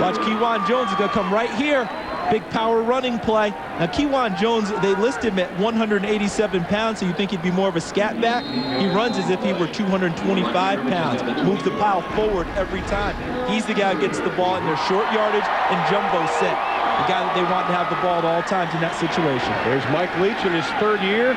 Watch Kewan Jones is going to come right here. Big power running play. Now, Kewan Jones, they list him at 187 pounds, so you think he'd be more of a scat back. He runs as if he were 225 pounds. Moves the pile forward every time. He's the guy who gets the ball in their short yardage and jumbo set. The guy that they want to have the ball at all times in that situation. There's Mike Leach in his third year.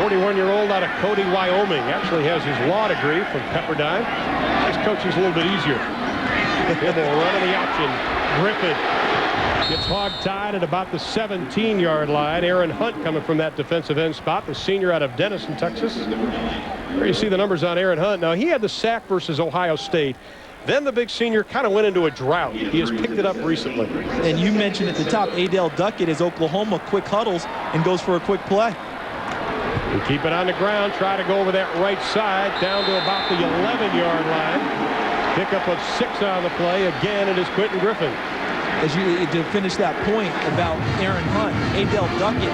41-year-old out of Cody, Wyoming. Actually has his law degree from Pepperdine. His coaching's a little bit easier. Here they'll run in the option. Griffin gets hog-tied at about the 17-yard line. Aaron Hunt coming from that defensive end spot, the senior out of Denison, Texas. There you see the numbers on Aaron Hunt. Now, he had the sack versus Ohio State. Then the big senior kind of went into a drought. He has picked it up recently. And you mentioned at the top, Adele Duckett is Oklahoma quick huddles and goes for a quick play. We keep it on the ground, try to go over that right side, down to about the 11-yard line. Pickup of 6 on the play. Again, it is Quentin Griffin. As you to finish that point about Aaron Hunt, Adele Duckett,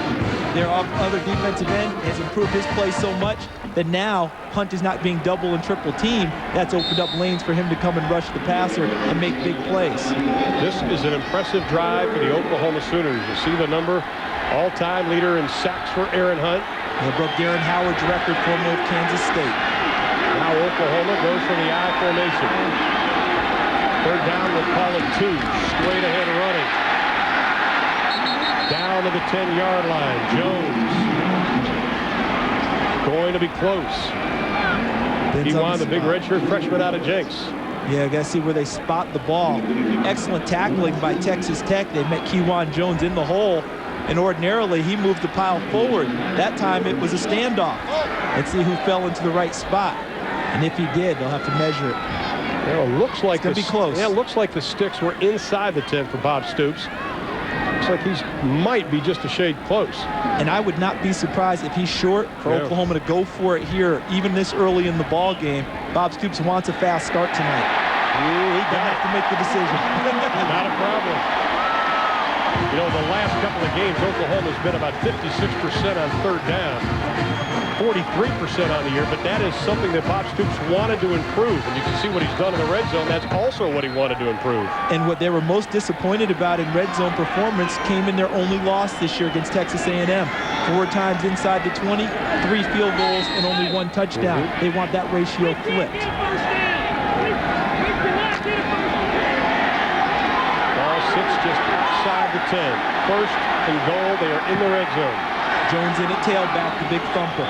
their other defensive end, has improved his play so much that now Hunt is not being double and triple teamed. That's opened up lanes for him to come and rush the passer and make big plays. This is an impressive drive for the Oklahoma Sooners. You see the number, all-time leader in sacks for Aaron Hunt. He broke Darren Howard's record, former of Kansas State. Now Oklahoma goes for the I formation. Third down, we'll call it 2. Straight ahead running. Down to the 10-yard line. Jones. Going to be close. He won the big redshirt freshman out of Jenks. Yeah, I got to see where they spot the ball. Excellent tackling by Texas Tech. They met Kewan Jones in the hole, and ordinarily he moved the pile forward. That time it was a standoff. Let's see who fell into the right spot. And if he did, they'll have to measure it. Well, it looks like it's gonna be close. Yeah, it looks like the sticks were inside the 10 for Bob Stoops. Looks like he might be just a shade close. And I would not be surprised if he's short for Oklahoma to go for it here, even this early in the ball game. Bob Stoops wants a fast start tonight. He doesn't have to make the decision. Not a problem. You know, the last couple of games, Oklahoma's been about 56% on third down. 43% on the year, but that is something that Bob Stoops wanted to improve. And you can see what he's done in the red zone. That's also what he wanted to improve. And what they were most disappointed about in red zone performance came in their only loss this year against Texas A&M. 4 times inside the 20, 3 field goals, and only 1 touchdown. They want that ratio flipped. Ball sits just outside the 10. First and goal. They are in the red zone. Jones in at tailback, the big thumper.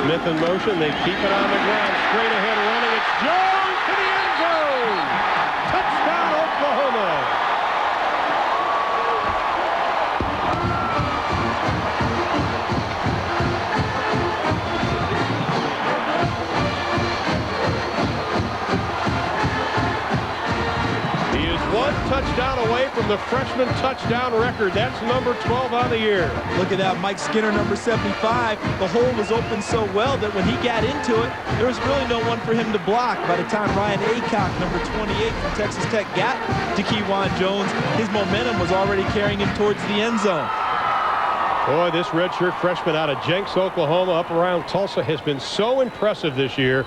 Smith in motion. They keep it on the ground. Straight ahead running. It's Jones to the end zone. Touchdown, Oklahoma. He is 1 touchdown away from the freshman touchdown record. That's number 12 on the year. Look at that, Mike Skinner, number 75. The hole was open so well that when he got into it, there was really no one for him to block. By the time Ryan Aycock, number 28 from Texas Tech, got to Kewan Jones, his momentum was already carrying him towards the end zone. Boy, this redshirt freshman out of Jenks, Oklahoma, up around Tulsa, has been so impressive this year.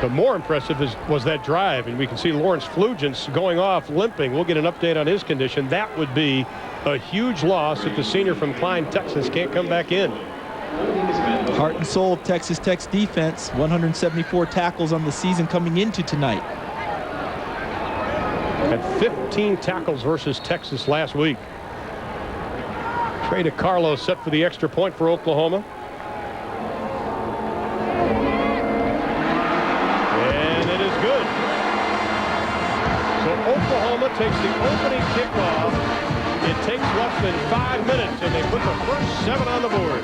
But more impressive was that drive, and we can see Lawrence Flugents going off limping. We'll get an update on his condition. That would be a huge loss if the senior from Klein, Texas can't come back in. Heart and soul of Texas Tech's defense. 174 tackles on the season coming into tonight. Had 15 tackles versus Texas last week. Trey DeCarlo set for the extra point for Oklahoma. Oklahoma takes the opening kickoff. It takes less than 5 minutes, and they put the first 7 on the board.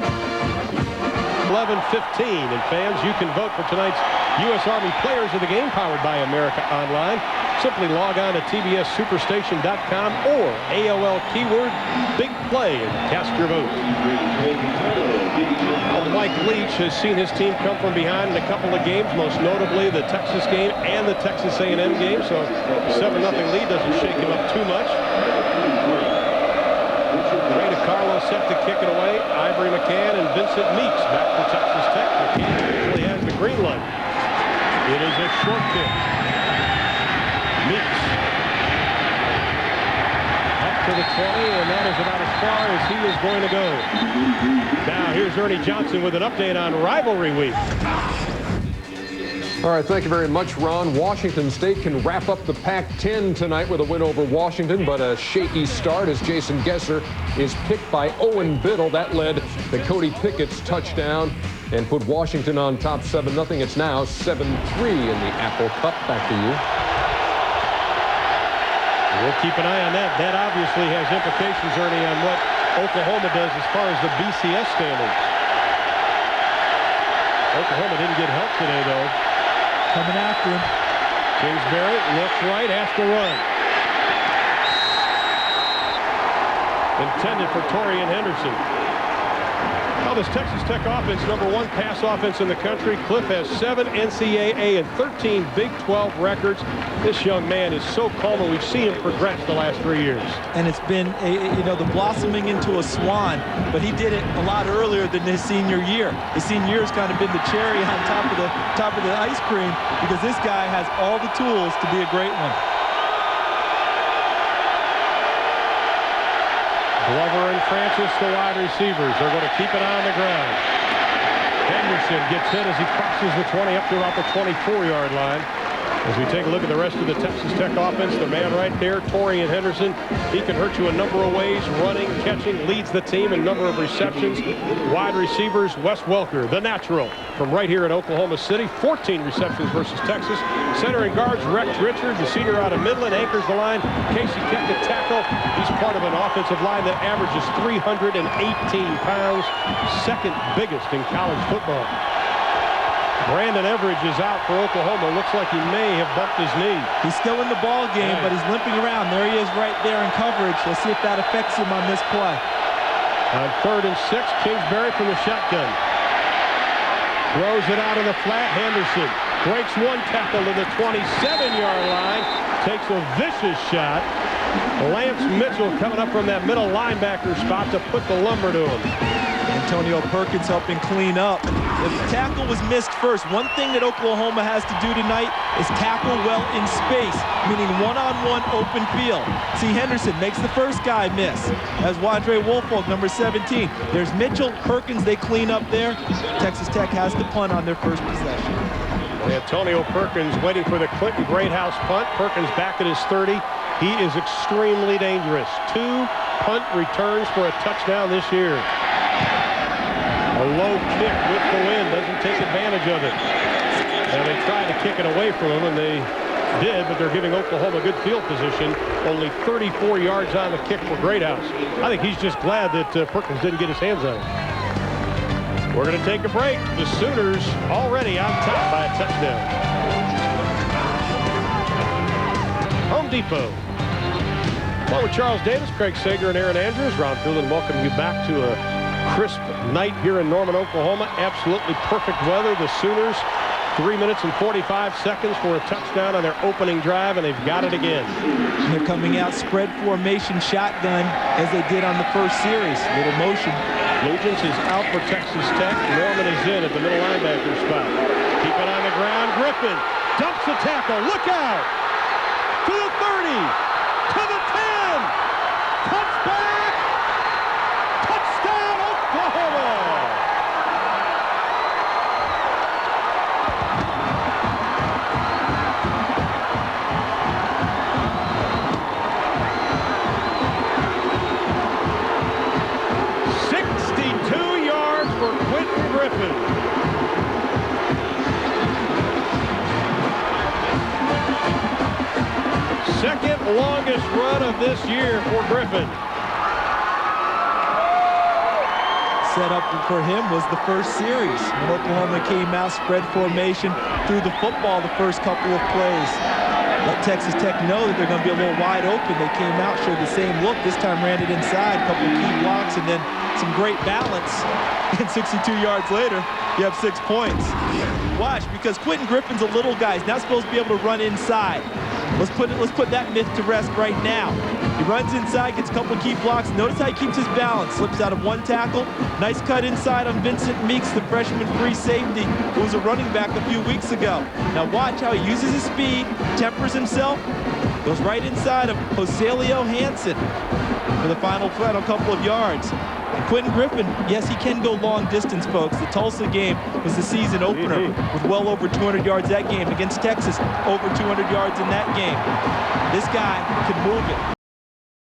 11:15, and fans, you can vote for tonight's U.S. Army Players of the Game, powered by America Online. Simply log on to tbssuperstation.com or AOL keyword Big Play and cast your vote. Mike Leach has seen his team come from behind in a couple of games, most notably the Texas game and the Texas A&M game, so 7-0 lead doesn't shake him up too much. Ray DeCarlo set to kick it away. Ivory McCann and Vincent Meeks back for Texas Tech. McCann usually has the green light. It is a short kick. Meeks to the 20, and that is about as far as he is going to go. Now here's Ernie Johnson with an update on rivalry week. All right, thank you very much, Ron. Washington State can wrap up the Pac-10 tonight with a win over Washington, but a shaky start as Jason Gesser is picked by Owen Biddle. That led to Cody Pickett's touchdown and put Washington on top 7-0. It's now 7-3 in the Apple Cup. Back to you. We'll keep an eye on that. That obviously has implications, Ernie, on what Oklahoma does as far as the BCS standings. Oklahoma didn't get help today, though. Coming after him. Kingsbury looks right, has to run. Intended for Torian Henderson. Now this Texas Tech offense, #1 pass offense in the country. Cliff has 7 NCAA and 13 Big 12 records. This young man is so calm, and we've seen him progress the last 3 years. And it's been, the blossoming into a swan, but he did it a lot earlier than his senior year. His senior year has kind of been the cherry on top of the ice cream, because this guy has all the tools to be a great one. Glover and Francis, the wide receivers, are going to keep it on the ground. Henderson gets hit as he crosses the 20 up to about the 24-yard line. As we take a look at the rest of the Texas Tech offense, the man right there, Torian Henderson, he can hurt you a number of ways, running, catching, leads the team in number of receptions. Wide receivers, Wes Welker, the natural, from right here in Oklahoma City, 14 receptions versus Texas. Center and guards, Rex Richard, the senior out of Midland, anchors the line. Casey Keck at tackle. He's part of an offensive line that averages 318 pounds, second biggest in college football. Brandon Everidge is out for Oklahoma. Looks like he may have bumped his knee. He's still in the ball game, but he's limping around. There he is right there in coverage. Let's see if that affects him on this play. On 3rd and 6, Kingsbury from the shotgun. Throws it out in the flat. Henderson breaks one tackle to the 27-yard line. Takes a vicious shot. Lance Mitchell coming up from that middle linebacker spot to put the lumber to him. Antonio Perkins helping clean up. If the tackle was missed first, one thing that Oklahoma has to do tonight is tackle well in space, meaning one-on-one open field. See, Henderson makes the first guy miss. As Wandre Woolfolk, number 17. There's Mitchell, Perkins, they clean up there. Texas Tech has to punt on their first possession. Antonio Perkins waiting for the Clinton Greathouse punt. Perkins back at his 30. He is extremely dangerous. 2 punt returns for a touchdown this year. A low kick with the wind, doesn't take advantage of it. Now they tried to kick it away from him, and they did, but they're giving Oklahoma good field position. Only 34 yards on the kick for Greathouse. I think he's just glad that Perkins didn't get his hands on it. We're going to take a break. The Sooners already on top by a touchdown. Home Depot. Along with Charles Davis, Craig Sager, and Aaron Andrews, Ron Poulin welcoming you back to a crisp night here in Norman, Oklahoma. Absolutely perfect weather. The Sooners, 3 minutes and 45 seconds for a touchdown on their opening drive, and they've got it again. They're coming out spread formation shotgun as they did on the first series. Little motion. Lugans is out for Texas Tech. Norman is in at the middle linebacker spot. Keep it on the ground. Griffin dumps the tackle. Look out! To the 30. To the 10. Cuts back. Touchdown, Oklahoma! Griffin. Second longest run of this year for Griffin. Set up for him was the first series. When Oklahoma came out, spread formation, threw the football the first couple of plays. Let Texas Tech know that they're going to be a little wide open. They came out, showed the same look. This time ran it inside, a couple of key blocks, and then some great balance. And 62 yards later, you have 6 points. Watch, because Quentin Griffin's a little guy. He's not supposed to be able to run inside. Let's put that myth to rest right now. He runs inside, gets a couple key blocks. Notice how he keeps his balance. Slips out of one tackle. Nice cut inside on Vincent Meeks, the freshman free safety, who was a running back a few weeks ago. Now watch how he uses his speed, tempers himself, goes right inside of Joselio Hansen. for the final couple of yards. And Quentin Griffin, yes, he can go long distance, folks. The Tulsa game was the season opener with well over 200 yards that game. Against Texas, over 200 yards in that game. This guy can move it.